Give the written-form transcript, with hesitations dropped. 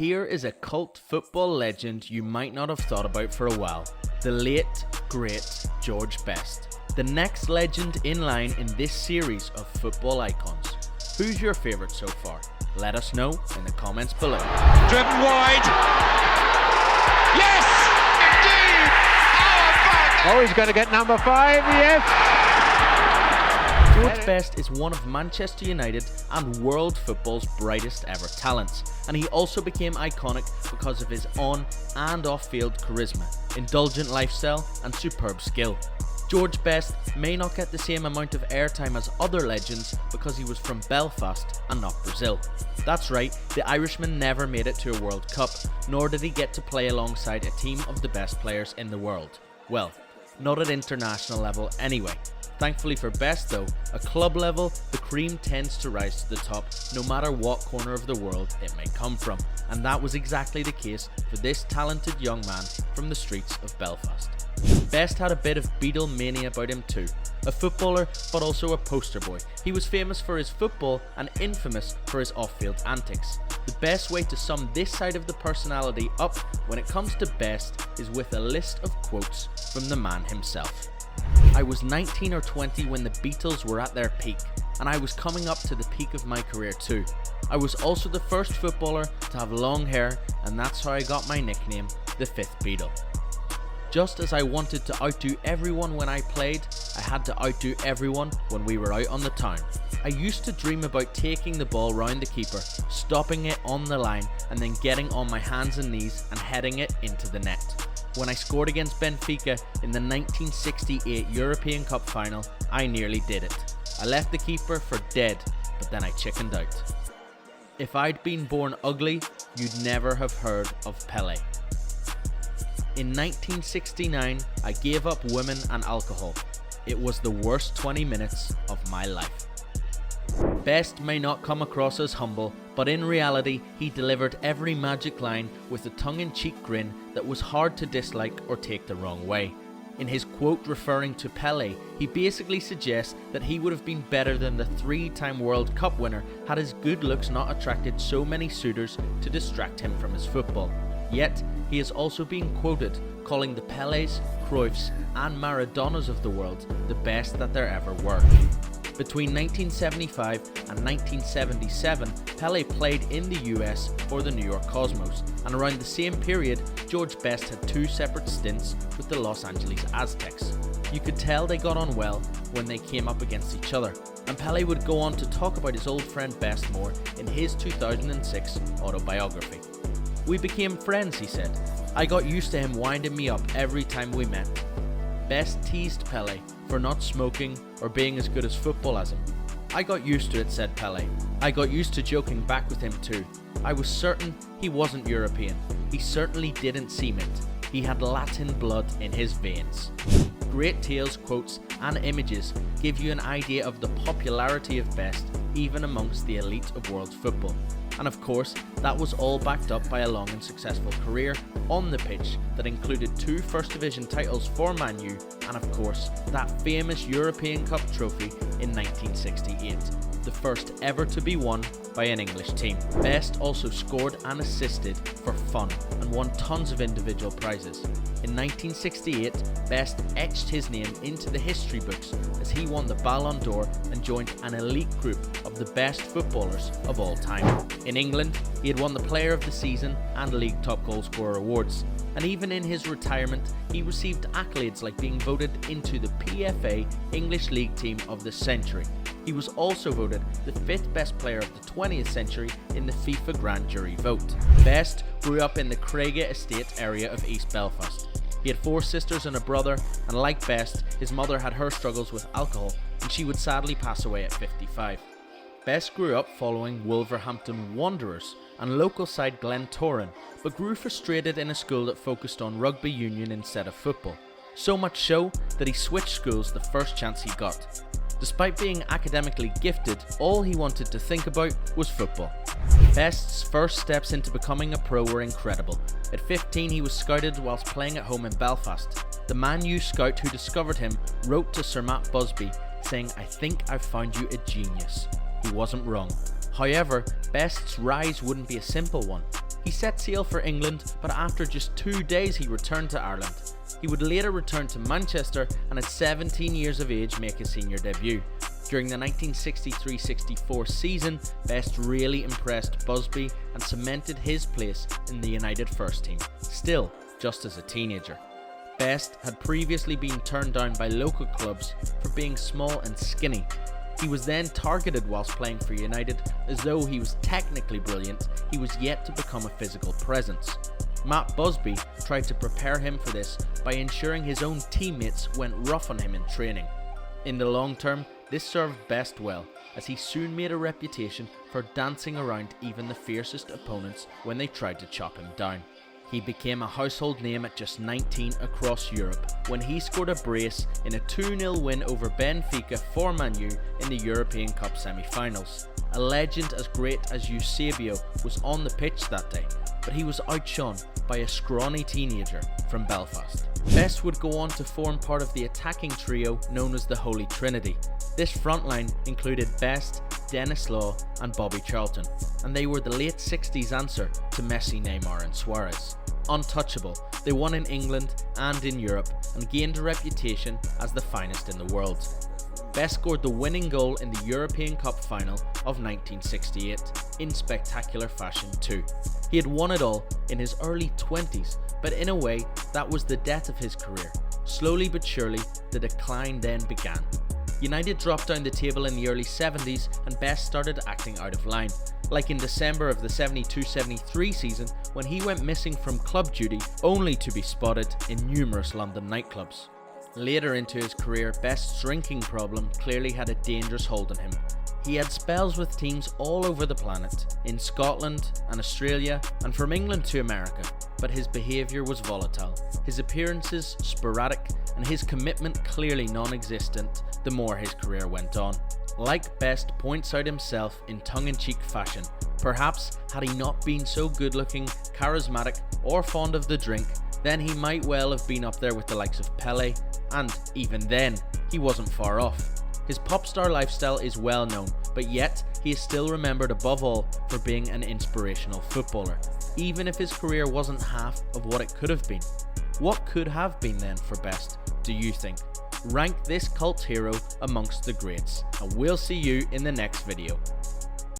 Here is a cult football legend you might not have thought about for a while. The late, great George Best. The next legend in line in this series of football icons. Who's your favourite so far? Let us know in the comments below. Driven wide. Yes! Indeed! Our back! Oh, he's going to get number 5, yes! George Best is one of Manchester United and world football's brightest ever talents, and he also became iconic because of his on and off-field charisma, indulgent lifestyle and superb skill. George Best may not get the same amount of airtime as other legends because he was from Belfast and not Brazil. That's right, the Irishman never made it to a World Cup, nor did he get to play alongside a team of the best players in the world. Well, not at international level anyway. Thankfully for Best though, at club level, the cream tends to rise to the top no matter what corner of the world it may come from. And that was exactly the case for this talented young man from the streets of Belfast. Best had a bit of Beatle mania about him too. A footballer, but also a poster boy. He was famous for his football and infamous for his off-field antics. The best way to sum this side of the personality up when it comes to Best is with a list of quotes from the man himself. I was 19 or 20 when the Beatles were at their peak, and I was coming up to the peak of my career too. I was also the first footballer to have long hair, and that's how I got my nickname, the Fifth Beatle. Just as I wanted to outdo everyone when I played, I had to outdo everyone when we were out on the town. I used to dream about taking the ball round the keeper, stopping it on the line, and then getting on my hands and knees and heading it into the net. When I scored against Benfica in the 1968 European Cup final, I nearly did it. I left the keeper for dead, but then I chickened out. If I'd been born ugly, you'd never have heard of Pelé. In 1969, I gave up women and alcohol. It was the worst 20 minutes of my life. Best may not come across as humble, but in reality, he delivered every magic line with a tongue-in-cheek grin that was hard to dislike or take the wrong way. In his quote referring to Pelé, he basically suggests that he would have been better than the 3-time World Cup winner had his good looks not attracted so many suitors to distract him from his football. Yet, he is also being quoted calling the Pelés, Cruyffs and Maradonas of the world the best that there ever were. Between 1975 and 1977, Pelé played in the US for the New York Cosmos, and around the same period, George Best had 2 separate stints with the Los Angeles Aztecs. You could tell they got on well when they came up against each other, and Pelé would go on to talk about his old friend Best more in his 2006 autobiography. "We became friends," he said. "I got used to him winding me up every time we met." Best teased Pelé for not smoking or being as good as football as him. "I got used to it," said Pelé. "I got used to joking back with him too. I was certain he wasn't European. He certainly didn't seem it. He had Latin blood in his veins." Great tales, quotes and images give you an idea of the popularity of Best even amongst the elite of world football. And of course, that was all backed up by a long and successful career on the pitch that included 2 First Division titles for Man U and of course, that famous European Cup trophy in 1968, the first ever to be won by an English team. Best also scored and assisted for fun and won tons of individual prizes. In 1968, Best etched his name into the history books as he won the Ballon d'Or and joined an elite group of the best footballers of all time. In England, he had won the Player of the Season and League Top Goalscorer awards, and even in his retirement, he received accolades like being voted into the PFA English League Team of the Century. He was also voted the 5th best player of the 20th century in the FIFA Grand Jury vote. Best grew up in the Craigie Estate area of East Belfast. He had 4 sisters and a brother, and like Best, his mother had her struggles with alcohol, and she would sadly pass away at 55. Best grew up following Wolverhampton Wanderers and local side Glentoran, but grew frustrated in a school that focused on rugby union instead of football. So much so that he switched schools the first chance he got. Despite being academically gifted, all he wanted to think about was football. Best's first steps into becoming a pro were incredible. At 15, he was scouted whilst playing at home in Belfast. The Man U scout who discovered him wrote to Sir Matt Busby saying, "I think I've found you a genius." He wasn't wrong. However, Best's rise wouldn't be a simple one. He set sail for England, but after just 2 days he returned to Ireland. He would later return to Manchester and at 17 years of age make his senior debut. During the 1963-64 season, Best really impressed Busby and cemented his place in the United first team, still just as a teenager. Best had previously been turned down by local clubs for being small and skinny. He was then targeted whilst playing for United. As though he was technically brilliant, he was yet to become a physical presence. Matt Busby tried to prepare him for this by ensuring his own teammates went rough on him in training. In the long term, this served Best well, as he soon made a reputation for dancing around even the fiercest opponents when they tried to chop him down. He became a household name at just 19 across Europe when he scored a brace in a 2-0 win over Benfica for Man U in the European Cup semi-finals. A legend as great as Eusebio was on the pitch that day, but he was outshone by a scrawny teenager from Belfast. Best would go on to form part of the attacking trio known as the Holy Trinity. This front line included Best, Dennis Law and Bobby Charlton, and they were the late 60s answer to Messi, Neymar and Suarez. Untouchable, they won in England and in Europe and gained a reputation as the finest in the world. Best scored the winning goal in the European Cup final of 1968 in spectacular fashion too. He had won it all in his early 20s, but in a way that was the death of his career. Slowly but surely, the decline then began. United dropped down the table in the early 70s and Best started acting out of line, like in December of the 72-73 season when he went missing from club duty only to be spotted in numerous London nightclubs. Later into his career, Best's drinking problem clearly had a dangerous hold on him. He had spells with teams all over the planet, in Scotland and Australia and from England to America, but his behaviour was volatile, his appearances sporadic and his commitment clearly non-existent the more his career went on. Like Best points out himself in tongue-in-cheek fashion, perhaps had he not been so good-looking, charismatic or fond of the drink, then he might well have been up there with the likes of Pelé, and even then, he wasn't far off. His pop star lifestyle is well known, but yet he is still remembered above all for being an inspirational footballer, even if his career wasn't half of what it could have been. What could have been then for Best, do you think? Rank this cult hero amongst the greats, and we'll see you in the next video.